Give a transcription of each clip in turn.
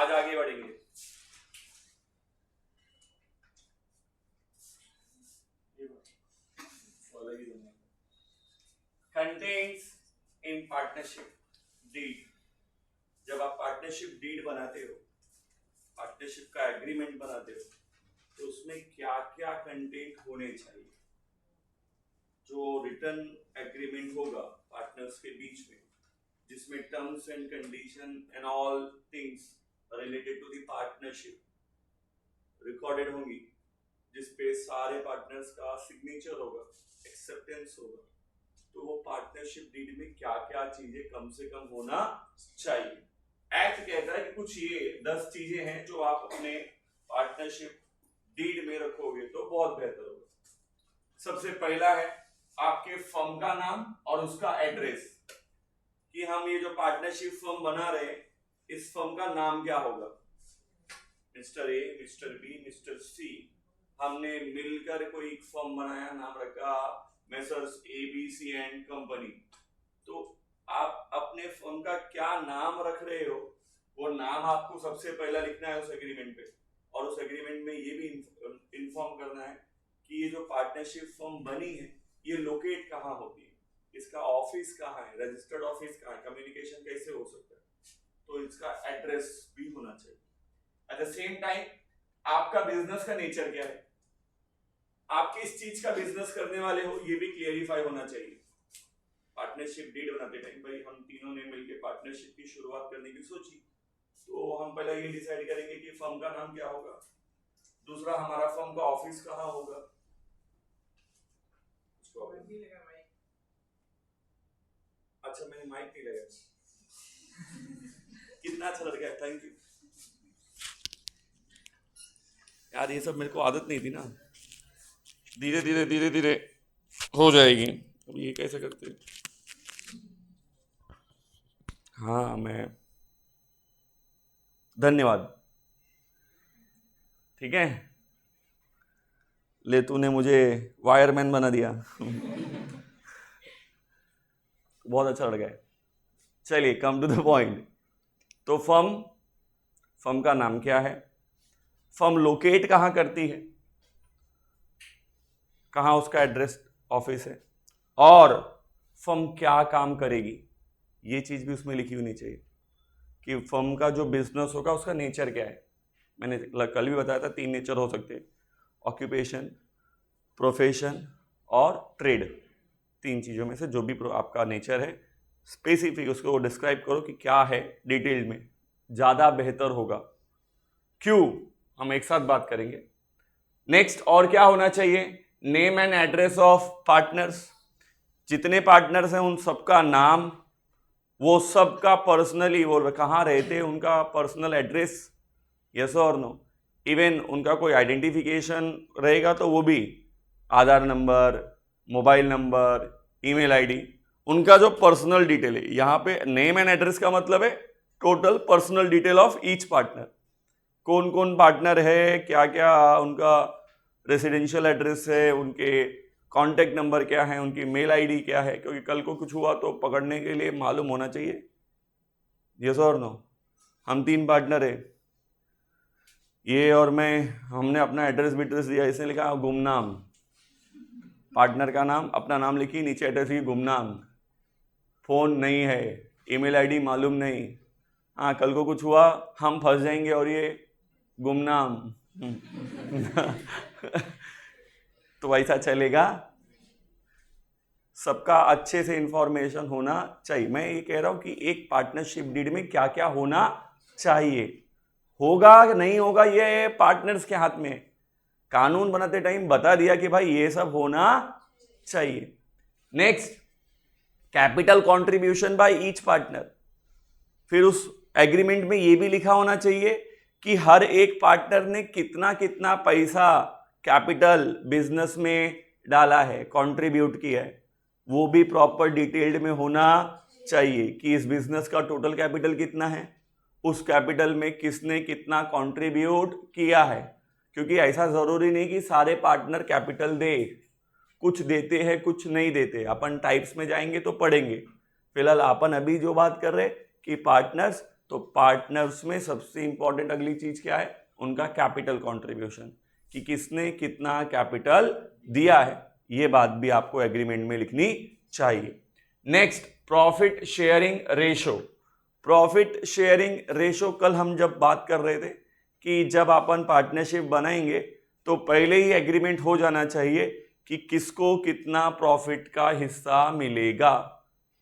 आज आगे बढ़ेंगे। Contents in partnership deed. जब आप पार्टनरशिप डीड बनाते हो, पार्टनरशिप का एग्रीमेंट बनाते हो, तो उसमें क्या क्या कंटेंट होने चाहिए। जो रिटर्न एग्रीमेंट होगा पार्टनर्स के बीच में, जिसमें terms and condition and all things related to the partnership recorded होंगी, जिसपे सारे पार्टनर्स का सिग्नेचर होगा, एक्सेप्टेंस होगा, तो वो पार्टनरशिप डीड में क्या क्या चीजें कम से कम होना चाहिए। एक्ट कहता है कि कुछ ये 10 चीजें हैं जो आप अपने पार्टनरशिप डीड में रखोगे तो बहुत बेहतर होगा। सबसे पहला है आपके फर्म का नाम और उसका एड्रेस, कि हम ये जो पार्टनरशिप फर्म बना रहे हैं, इस फर्म का नाम क्या होगा। Mister A, mister B, mister C, हमने मिलकर कोई फर्म बनाया, नाम रखा मेसर्स ABC एंड कंपनी। तो आप अपने फर्म का क्या नाम रख रहे हो, वो नाम आपको सबसे पहला लिखना है उस एग्रीमेंट पे, और उस एग्रीमेंट में ये भी इन्फॉर्म करना है कि ये जो पार्टनरशिप फर्म बनी है ये लोकेट कहाँ होती है, इसका ऑफिस कहाँ है, रजिस्टर्ड ऑफिस कहाँ है, कम्युनिकेशन कैसे हो सकता है, तो इसका एड्रेस भी होना चाहिए। एट द सेम टाइम आपका बिजनेस का नेचर क्या है, आप किस चीज का बिजनेस करने वाले हो, ये भी क्लियरिफाई होना चाहिए। पार्टनरशिप डीड बनाते टाइम भाई हम तीनों ने मिलकर पार्टनरशिप की शुरुआत करने की सोची, तो हम पहले ये डिसाइड करेंगे कि फर्म का नाम क्या होगा, दूसरा हमारा फर्म का ऑफिस कहाँ होगा। अच्छा मैंने माइक नहीं लगाया, कितना अच्छा लग गया, थैंक यू यार। ये सब मेरे को आदत नहीं थी ना, धीरे धीरे धीरे धीरे हो जाएगी। अब ये कैसे करते हैं? हाँ मैं, धन्यवाद, ठीक है। ले तूने मुझे वायरमैन बना दिया बहुत अच्छा लग गया। चलिए कम टू द पॉइंट। तो फर्म का नाम क्या है, फर्म लोकेट कहाँ करती है, कहाँ उसका एड्रेस ऑफिस है, और फर्म क्या काम करेगी, ये चीज भी उसमें लिखी होनी चाहिए कि फर्म का जो बिजनेस होगा उसका नेचर क्या है। मैंने कल भी बताया था 3 नेचर हो सकते हैं, ऑक्यूपेशन, प्रोफेशन और ट्रेड। 3 चीज़ों में से जो भी आपका नेचर है स्पेसिफिक उसको डिस्क्राइब करो कि क्या है, डिटेल में ज़्यादा बेहतर होगा। क्यों, हम एक साथ बात करेंगे। नेक्स्ट, और क्या होना चाहिए, name and address of partners. जितने पार्टनर्स हैं उन सबका नाम, वो सबका पर्सनली वो कहाँ रहते हैं, उनका पर्सनल एड्रेस, यस और नो। इवन उनका कोई आइडेंटिफिकेशन रहेगा तो वो भी, Aadhaar number, mobile number, email ID, उनका जो पर्सनल डिटेल है। यहाँ पे नेम एंड एड्रेस का मतलब है total personal detail of each partner, कौन कौन पार्टनर है, क्या क्या उनका रेसिडेंशियल एड्रेस है, उनके कॉन्टैक्ट नंबर क्या है, उनकी मेल आईडी क्या है, क्योंकि कल को कुछ हुआ तो पकड़ने के लिए मालूम होना चाहिए, यस और नो। हम 3 पार्टनर है, ये और मैं, हमने अपना एड्रेस बिड्रेस दिया, इसने लिखा गुमनाम, पार्टनर का नाम, अपना नाम लिखी, नीचे एड्रेस लिखी गुमनाम, फोन नहीं है, ईमेल आईडी मालूम नहीं। हाँ कल को कुछ हुआ हम फंस जाएंगे और ये गुमनाम तो ऐसा चलेगा, सबका अच्छे से इंफॉर्मेशन होना चाहिए। मैं ये कह रहा हूं कि एक पार्टनरशिप डीड में क्या क्या होना चाहिए, होगा नहीं होगा ये पार्टनर्स के हाथ में। कानून बनाते टाइम बता दिया कि भाई ये सब होना चाहिए। Next, capital contribution by each partner. फिर उस एग्रीमेंट में ये भी लिखा होना चाहिए कि हर एक पार्टनर ने कितना कितना पैसा कैपिटल बिजनेस में डाला है, कंट्रीब्यूट किया है, वो भी प्रॉपर डिटेल्ड में होना चाहिए कि इस बिजनेस का टोटल कैपिटल कितना है, उस कैपिटल में किसने कितना कंट्रीब्यूट किया है। क्योंकि ऐसा जरूरी नहीं कि सारे पार्टनर कैपिटल दे, कुछ देते हैं कुछ नहीं देते। अपन टाइप्स में जाएंगे तो पढ़ेंगे, फिलहाल अपन अभी जो बात कर रहे कि पार्टनर्स तो पार्टनर्स में सबसे इंपॉर्टेंट अगली चीज क्या है, उनका कैपिटल कंट्रीब्यूशन, कि किसने कितना कैपिटल दिया है, ये बात भी आपको एग्रीमेंट में लिखनी चाहिए। Next, profit sharing ratio. Profit sharing ratio कल हम जब बात कर रहे थे कि जब अपन पार्टनरशिप बनाएंगे तो पहले ही एग्रीमेंट हो जाना चाहिए कि किसको कितना प्रॉफिट का हिस्सा मिलेगा।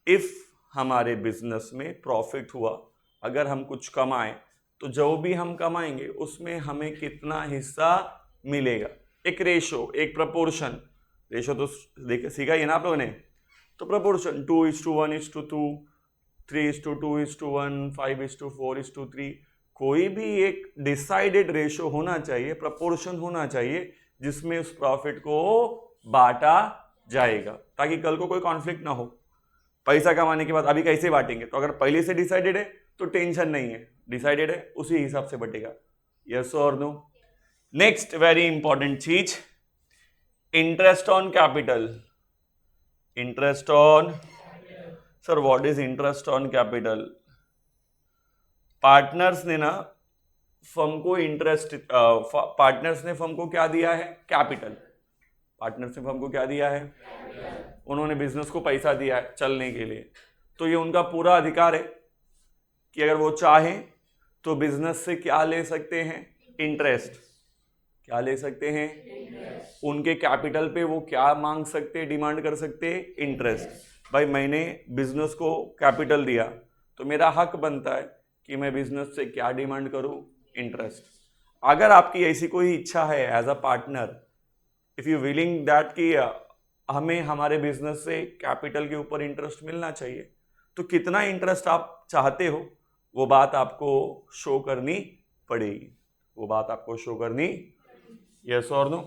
इफ हमारे बिजनेस में प्रॉफिट हुआ, अगर हम कुछ कमाए तो जो भी हम कमाएंगे उसमें हमें कितना हिस्सा मिलेगा। एक रेशो, एक प्रपोर्शन, रेशो तो सीखा ही है ना आप लोगों ने, तो प्रपोर्शन 2:1:2, 3:2:1, 5:4:3, कोई भी एक डिसाइडेड रेशो होना चाहिए, प्रपोर्शन होना चाहिए जिसमें उस प्रॉफिट को बांटा जाएगा, ताकि कल को कोई कॉन्फ्लिक्ट ना हो। पैसा कमाने के बाद अभी कैसे बांटेंगे, तो अगर पहले से डिसाइडेड है तो टेंशन नहीं है, डिसाइडेड है उसी हिसाब से बटेगा। यस और नो। नेक्स्ट वेरी इंपॉर्टेंट चीज, interest on capital. Interest on, sir what is interest on capital? Partners ने ना फर्म को इंटरेस्ट, पार्टनर्स ने फर्म को क्या दिया है, कैपिटल। पार्टनर्स ने फर्म को क्या दिया है, उन्होंने बिजनेस को पैसा दिया है चलने के लिए, तो ये उनका पूरा अधिकार है कि अगर वो चाहें तो बिजनेस से क्या ले सकते हैं, इंटरेस्ट। क्या ले सकते हैं, उनके कैपिटल पे वो क्या मांग सकते, डिमांड कर सकते, इंटरेस्ट। भाई मैंने बिजनेस को कैपिटल दिया तो मेरा हक बनता है कि मैं बिजनेस से क्या डिमांड करूं, इंटरेस्ट। अगर आपकी ऐसी कोई इच्छा है as a partner, if you willing that कि हमें हमारे बिजनेस से कैपिटल के ऊपर इंटरेस्ट मिलना चाहिए, तो कितना इंटरेस्ट आप चाहते हो वो बात आपको शो करनी पड़ेगी, वो बात आपको शो करनी, यस और no.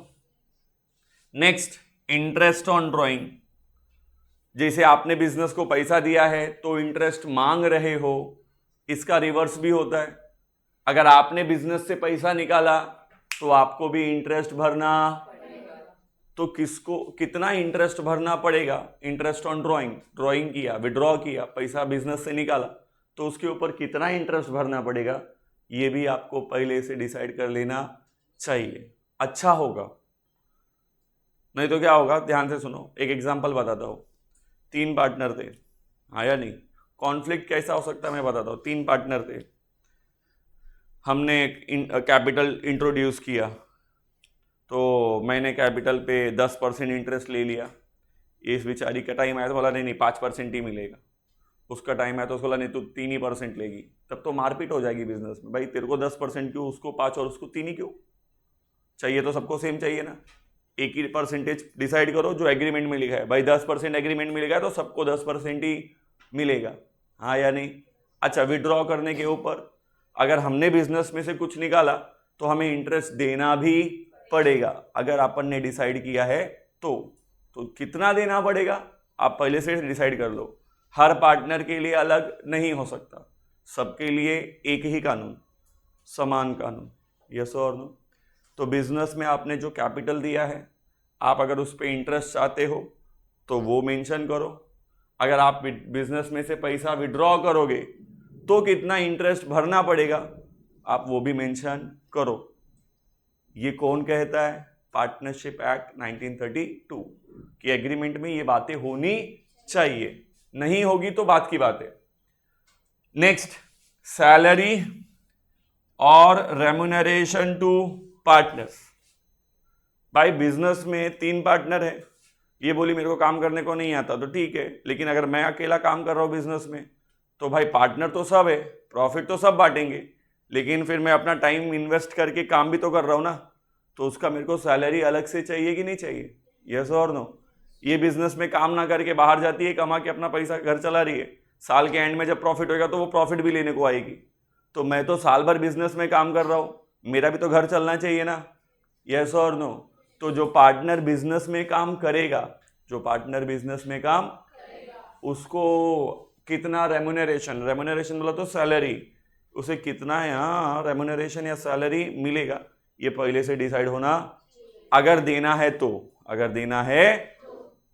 Next, interest on drawing. जैसे आपने बिजनेस को पैसा दिया है तो इंटरेस्ट मांग रहे हो, इसका रिवर्स भी होता है। अगर आपने बिजनेस से पैसा निकाला तो आपको भी इंटरेस्ट भरना, तो किसको कितना इंटरेस्ट भरना पड़ेगा, इंटरेस्ट ऑन ड्रॉइंग। ड्रॉइंग किया, विड्रॉ किया, पैसा बिजनेस से निकाला, तो उसके ऊपर कितना इंटरेस्ट भरना पड़ेगा, ये भी आपको पहले से डिसाइड कर लेना चाहिए। अच्छा होगा, नहीं तो क्या होगा, ध्यान से सुनो। एक एग्जांपल बताता हूँ। 3 पार्टनर थे, हाँ या नहीं, कॉन्फ्लिक्ट कैसा हो सकता है मैं बताता हूँ। 3 पार्टनर थे, हमने कैपिटल इंट्रोड्यूस किया, तो मैंने कैपिटल पे 10% इंटरेस्ट ले लिया। इस बेचारी का टाइम आया तो बोला नहीं नहीं 5% ही मिलेगा, उसका टाइम आया तो उसको बोला नहीं तू 3% लेगी। तब तो मारपीट हो जाएगी बिजनेस में, भाई तेरे को 10% क्यों, उसको 5 और उसको 3 ही क्यों, चाहिए तो सबको सेम चाहिए ना। एक ही परसेंटेज डिसाइड करो जो एग्रीमेंट में लिखा है, भाई 10% एग्रीमेंट में लिखा है तो सबको 10% ही मिलेगा, हाँ या नहीं। अच्छा, विड्रॉ करने के ऊपर अगर हमने बिजनेस में से कुछ निकाला तो हमें इंटरेस्ट देना भी पड़ेगा, अगर अपन ने डिसाइड किया है तो कितना देना पड़ेगा आप पहले से डिसाइड कर लो। हर पार्टनर के लिए अलग नहीं हो सकता, सबके लिए एक ही कानून, समान कानून, यस और नो। तो बिजनेस में आपने जो कैपिटल दिया है, आप अगर उस पर इंटरेस्ट चाहते हो तो वो मेंशन करो। अगर आप बिजनेस में से पैसा विड्रॉ करोगे तो कितना इंटरेस्ट भरना पड़ेगा, आप वो भी मेंशन करो। ये कौन कहता है, पार्टनरशिप एक्ट 1932 कि एग्रीमेंट में ये बातें होनी चाहिए, नहीं होगी तो बात की बात है। नेक्स्ट, सैलरी और रेम्यूनरेशन टू पार्टनर्स। भाई बिजनेस में 3 पार्टनर है, ये बोली मेरे को काम करने को नहीं आता तो ठीक है, लेकिन अगर मैं अकेला काम कर रहा हूँ बिजनेस में तो भाई पार्टनर तो सब है, प्रॉफिट तो सब बांटेंगे, लेकिन फिर मैं अपना टाइम इन्वेस्ट करके काम भी तो कर रहा हूँ ना, तो उसका मेरे को सैलरी अलग से चाहिए कि नहीं चाहिए, यस और नो। ये बिजनेस में काम ना करके बाहर जाती है, कमा के अपना पैसा घर चला रही है, साल के एंड में जब प्रॉफिट होगा तो वो प्रॉफिट भी लेने को आएगी। तो मैं तो साल भर बिजनेस में काम कर रहा हूँ, मेरा भी तो घर चलना चाहिए ना, यस और नो। तो जो पार्टनर बिजनेस में काम करेगा, जो पार्टनर बिजनेस में काम, उसको कितना रेम्यूनरेशन, रेम्यूनरेशन बोला तो सैलरी, उसे कितना यहाँ रेम्यूनरेशन या सैलरी मिलेगा, ये पहले से डिसाइड होना, अगर देना है तो, अगर देना है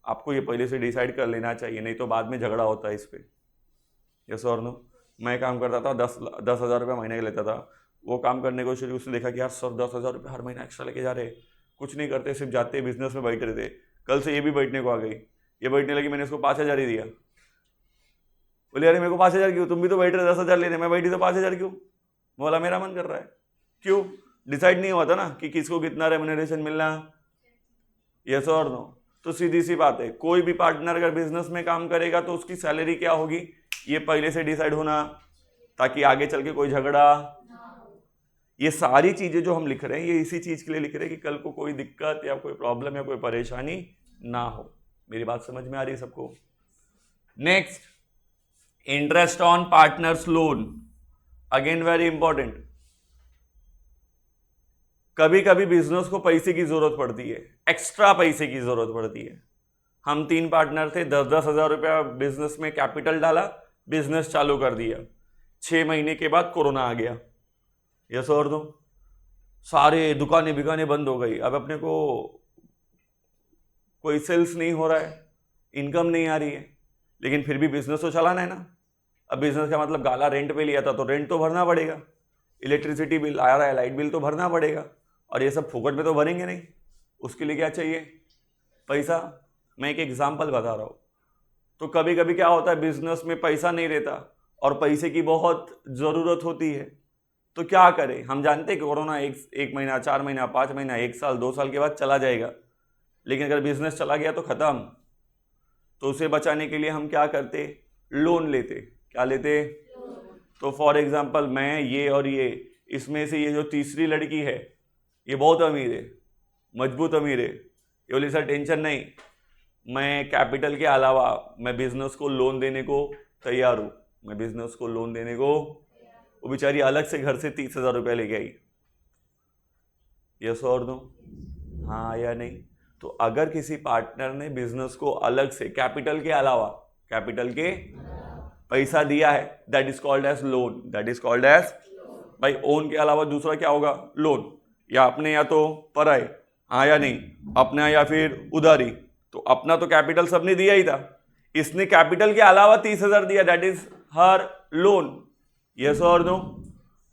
आपको ये पहले से डिसाइड कर लेना चाहिए, नहीं तो बाद में झगड़ा होता है इस पे, यस और नो। मैं काम करता था, 10,000 रुपये महीने का लेता था। वो काम करने को शुरू, उसने देखा कि यार सर 10,000 रुपये हर महीना एक्स्ट्रा लेके जा रहे, कुछ नहीं करते, सिर्फ जाते बिजनेस में बैठ रहे थे। कल से ये भी बैठने को आ गई, ये बैठने लगी, मैंने इसको 5,000 ही दिया। बोले अरे मेरे को 5,000 क्यों, तुम भी तो बैठ रहे 10,000 लेने, मैं बैठी तो 5,000 क्यों? बोला मेरा मन कर रहा है। क्यों? डिसाइड नहीं हुआ था ना कि किसको कितना रेम्युनरेशन मिलना, यस और नो। तो सीधी सी बात है, कोई भी पार्टनर अगर बिजनेस में काम करेगा तो उसकी सैलरी क्या होगी, ये पहले से डिसाइड होना, ताकि आगे चल के कोई झगड़ा। ये सारी चीजें जो हम लिख रहे हैं, ये इसी चीज के लिए लिख रहे हैं कि कल को कोई दिक्कत या कोई प्रॉब्लम या कोई परेशानी ना हो। मेरी बात समझ में आ रही है सबको? Next, interest on partners loan, again very important. कभी कभी बिजनेस को पैसे की जरूरत पड़ती है, एक्स्ट्रा पैसे की जरूरत पड़ती है। हम 3 पार्टनर थे, 10,000 रुपया बिजनेस में कैपिटल डाला, बिजनेस चालू कर दिया। 6 महीने के बाद कोरोना आ गया, यस और नो। सारे दुकानें बिकानें बंद हो गई। अब अपने को कोई सेल्स नहीं हो रहा है, इनकम नहीं आ रही है, लेकिन फिर भी बिजनेस तो चलाना है ना। अब बिजनेस का मतलब गाला रेंट पे लिया था तो रेंट तो भरना पड़ेगा, इलेक्ट्रिसिटी बिल आ रहा है, लाइट बिल तो भरना पड़ेगा, और ये सब फुकट में तो भरेंगे नहीं। उसके लिए क्या चाहिए? पैसा। मैं एक एग्जाम्पल बता रहा हूँ। तो कभी कभी क्या होता है, बिजनेस में पैसा नहीं रहता और पैसे की बहुत ज़रूरत होती है, तो क्या करें? हम जानते हैं कि कोरोना एक महीना, 4 महीना, 5 महीना, 1 साल, 2 साल के बाद चला जाएगा, लेकिन अगर बिजनेस चला गया तो ख़त्म। तो उसे बचाने के लिए हम क्या करते? लोन लेते। क्या लेते? तो फॉर एग्जाम्पल मैं, ये और ये, इसमें से ये जो तीसरी लड़की है ये बहुत अमीर है, मजबूत अमीर है, ये बोली सर टेंशन नहीं, मैं कैपिटल के अलावा मैं बिजनेस को लोन देने को तैयार हूँ, मैं बिजनेस को लोन देने को। वो बेचारी अलग से घर से 30,000 रुपये लेके आई, यस और नो, हाँ या नहीं? तो अगर किसी पार्टनर ने बिजनेस को अलग से कैपिटल के अलावा, कैपिटल के पैसा दिया है, that is called as loan, that is called as. भाई ओन के अलावा दूसरा क्या होगा? लोन। या अपने या तो पराए, हाँ या नहीं? अपना या फिर उधारी। तो अपना तो कैपिटल सबने दिया ही था, इसने कैपिटल के अलावा 30,000 दिया, that is her loan, yes और नो।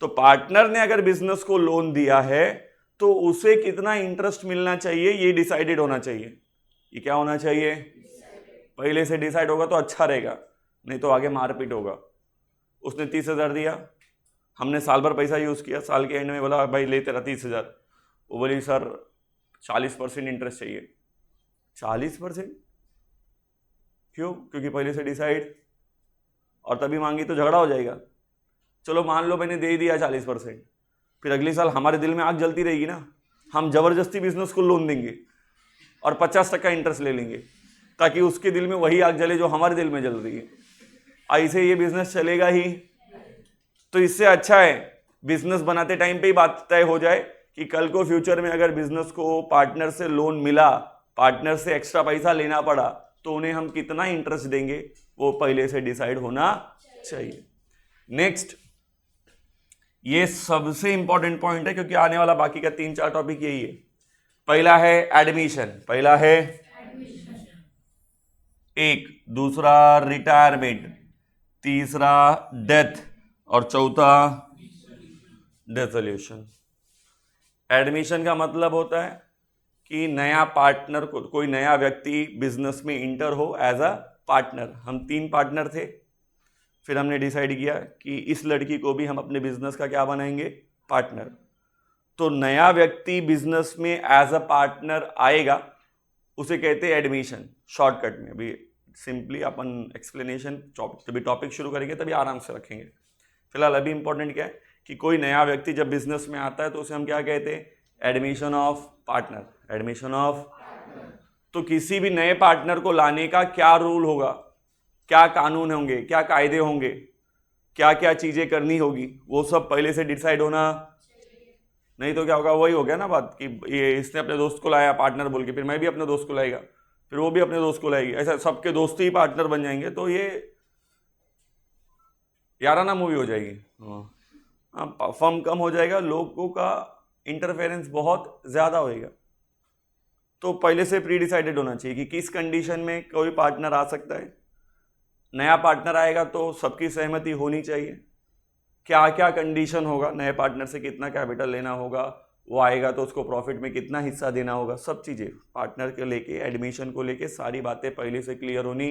तो पार्टनर ने अगर बिजनेस को लोन दिया है तो उसे कितना इंटरेस्ट मिलना चाहिए ये डिसाइडेड होना चाहिए। ये क्या होना चाहिए? पहले से डिसाइड होगा तो अच्छा रहेगा, नहीं तो आगे मारपीट होगा। उसने 30,000 दिया, हमने साल भर पैसा यूज किया, साल के एंड में बोला भाई ले तेरा 30,000, वो बोली सर 40% इंटरेस्ट चाहिए। 40%? क्यों? क्योंकि पहले से डिसाइड, और तभी मांगी तो झगड़ा हो जाएगा। चलो मान लो मैंने दे दिया 40%, फिर अगले साल हमारे दिल में आग जलती रहेगी ना, हम जबरदस्ती बिजनेस को लोन देंगे और 50% इंटरेस्ट ले लेंगे, ताकि उसके दिल में वही आग जले जो हमारे दिल में जल रही है। ऐसे ये बिजनेस चलेगा ही। तो इससे अच्छा है बिजनेस बनाते टाइम पे ही बात तय हो जाए कि कल को फ्यूचर में अगर बिजनेस को पार्टनर से लोन मिला, पार्टनर से एक्स्ट्रा पैसा लेना पड़ा, तो उन्हें हम कितना इंटरेस्ट देंगे वो पहले से डिसाइड होना चाहिए। नेक्स्ट, ये सबसे इंपॉर्टेंट पॉइंट है क्योंकि आने वाला बाकी का 3-4 टॉपिक यही है। पहला है एडमिशन, पहला है एक, दूसरा रिटायरमेंट, तीसरा डेथ, और चौथा डिसोल्यूशन। एडमिशन का मतलब होता है कि नया पार्टनर को, कोई नया व्यक्ति बिजनेस में इंटर हो एज अ पार्टनर। हम 3 पार्टनर थे, फिर हमने डिसाइड किया कि इस लड़की को भी हम अपने बिजनेस का क्या बनाएंगे? पार्टनर। तो नया व्यक्ति बिजनेस में एज अ पार्टनर आएगा, उसे कहते हैं एडमिशन, शॉर्टकट में। अभी सिंपली अपन एक्सप्लेनेशन जब टॉपिक शुरू करेंगे तभी आराम से रखेंगे। फिलहाल अभी इंपॉर्टेंट क्या है कि कोई नया व्यक्ति जब बिजनेस में आता है तो उसे हम क्या कहते हैं? Admission of partner, admission of. तो किसी भी नए पार्टनर को लाने का क्या रूल होगा, क्या कानून होंगे, क्या कायदे होंगे, क्या क्या चीजें करनी होगी, वो सब पहले से डिसाइड होना। नहीं तो क्या होगा? वही हो गया ना बात कि ये इसने अपने दोस्त को लाया पार्टनर बोल के, फिर मैं भी अपने दोस्त को लाएगा, फिर वो भी अपने दोस्त को लाएगी, ऐसा सबके दोस्त ही पार्टनर बन जाएंगे, तो ये याराना मूवी हो जाएगी। हाँ, फर्म कम हो जाएगा, लोगों का इंटरफेरेंस बहुत ज्यादा होएगा। तो पहले से प्री डिसाइडेड होना चाहिए कि किस कंडीशन में कोई पार्टनर आ सकता है, नया पार्टनर आएगा तो सबकी सहमति होनी चाहिए। क्या क्या कंडीशन होगा, नए पार्टनर से कितना कैपिटल लेना होगा, वो आएगा तो उसको प्रॉफिट में कितना हिस्सा देना होगा, सब चीज़ें पार्टनर के लेके, एडमिशन को लेके सारी बातें पहले से क्लियर होनी।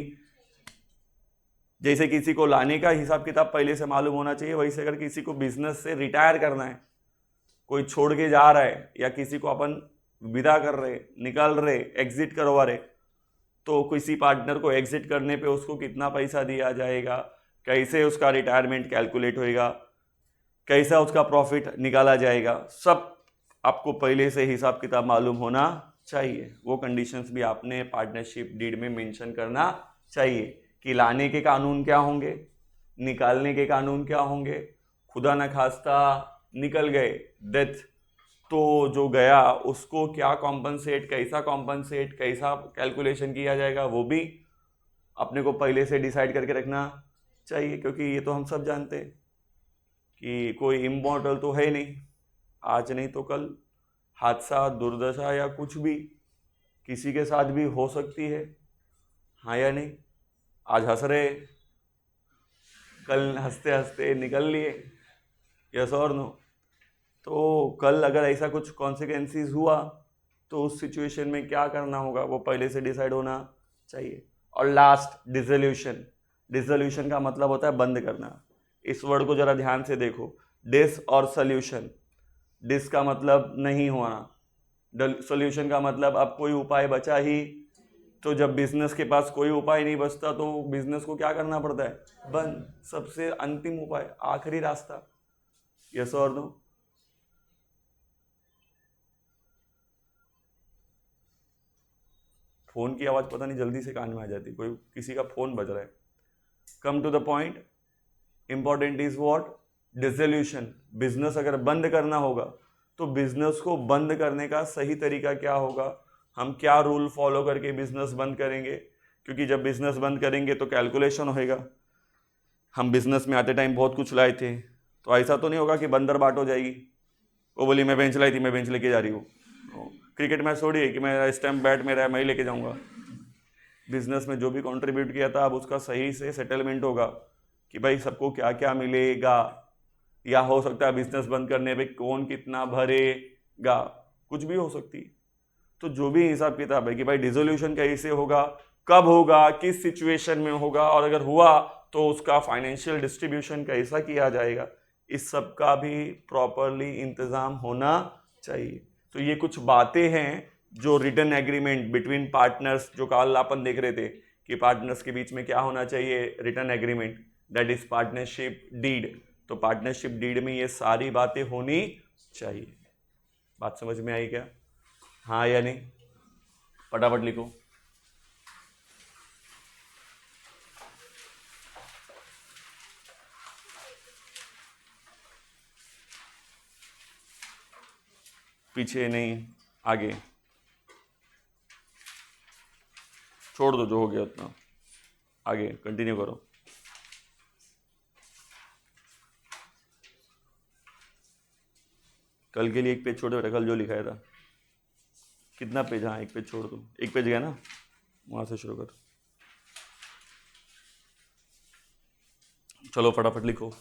जैसे किसी को लाने का हिसाब किताब पहले से मालूम होना चाहिए, वैसे अगर किसी को बिजनेस से रिटायर करना है, कोई छोड़ के जा रहा है या किसी को अपन विदा कर रहे, निकाल रहे, एग्जिट करवा रहे, तो किसी पार्टनर को एग्जिट करने पे उसको कितना पैसा दिया जाएगा, कैसे उसका रिटायरमेंट कैलकुलेट होएगा, कैसा उसका प्रॉफिट निकाला जाएगा, सब आपको पहले से हिसाब किताब मालूम होना चाहिए। वो कंडीशंस भी आपने पार्टनरशिप डीड में मेंशन करना चाहिए कि लाने के कानून क्या होंगे, निकालने के कानून क्या होंगे, खुदा न खास्ता निकल गए, डेथ, तो जो गया उसको क्या कॉम्पनसेट, कैसा कैलकुलेशन किया जाएगा, वो भी अपने को पहले से डिसाइड करके रखना चाहिए। क्योंकि ये तो हम सब जानते हैं कि कोई इमॉर्टल तो है नहीं, आज नहीं तो कल हादसा, दुर्दशा या कुछ भी किसी के साथ भी हो सकती है, हाँ या नहीं। आज हंस रहे, कल हंसते हंसते निकल लिए, यस और नो। तो कल अगर ऐसा कुछ कॉन्सिक्वेंसेस हुआ तो उस सिचुएशन में क्या करना होगा वो पहले से डिसाइड होना चाहिए। और लास्ट, डिसोल्यूशन। डिसोल्यूशन का मतलब होता है बंद करना। इस वर्ड को जरा ध्यान से देखो, डिस और सोल्यूशन। डिस का मतलब नहीं होना, सोल्यूशन का मतलब अब कोई उपाय बचा ही, तो जब बिजनेस के पास कोई उपाय नहीं बचता तो बिजनेस को क्या करना पड़ता है, बंद। सबसे अंतिम उपाय, आखिरी रास्ता, यस और नो। फोन की आवाज पता नहीं जल्दी से कान में आ जाती, कोई किसी का फोन बज रहा है। Come to the point, important is what, dissolution. Business अगर बंद करना होगा तो बिजनेस को बंद करने का सही तरीका क्या होगा, हम क्या रूल फॉलो करके बिजनेस बंद करेंगे। क्योंकि जब बिजनेस बंद करेंगे तो कैलकुलेशन होएगा। हम बिजनेस में आते टाइम बहुत कुछ लाए थे, तो ऐसा तो नहीं होगा कि बंदर बाट हो जाएगी, वो बोली मैं बेंच लाई थी, मैं बेंच लेके जा रही हूँ। क्रिकेट मैच छोड़िए कि मैं स्टैम्प बैट मेरा मैं ही लेके जाऊँगा। बिजनेस में जो भी कंट्रीब्यूट किया था अब उसका सही से सेटलमेंट होगा कि भाई सबको क्या क्या मिलेगा, या हो सकता है बिजनेस बंद करने पे कौन कितना भरेगा, कुछ भी हो सकती। तो जो भी हिसाब किताब है कि भाई डिसोल्यूशन कैसे होगा, कब होगा, किस सिचुएशन में होगा, और अगर हुआ तो उसका फाइनेंशियल डिस्ट्रीब्यूशन कैसा किया जाएगा, इस सब का भी प्रॉपरली इंतजाम होना चाहिए। तो ये कुछ बातें हैं जो रिटन एग्रीमेंट बिटवीन पार्टनर्स, जो कल अपन देख रहे थे कि पार्टनर्स के बीच में क्या होना चाहिए, written agreement, that is partnership deed. तो पार्टनरशिप डीड में ये सारी बातें होनी चाहिए। बात समझ में आई क्या, हाँ या नहीं? फटाफट लिखो। पीछे नहीं, आगे छोड़ दो, जो हो गया उतना, आगे कंटिन्यू करो। कल के लिए एक पेज छोड़े, कल जो लिखाया था कितना पेज, हाँ एक पेज छोड़ दो, एक पेज गया ना, वहां से शुरू कर। चलो फटाफट लिखो।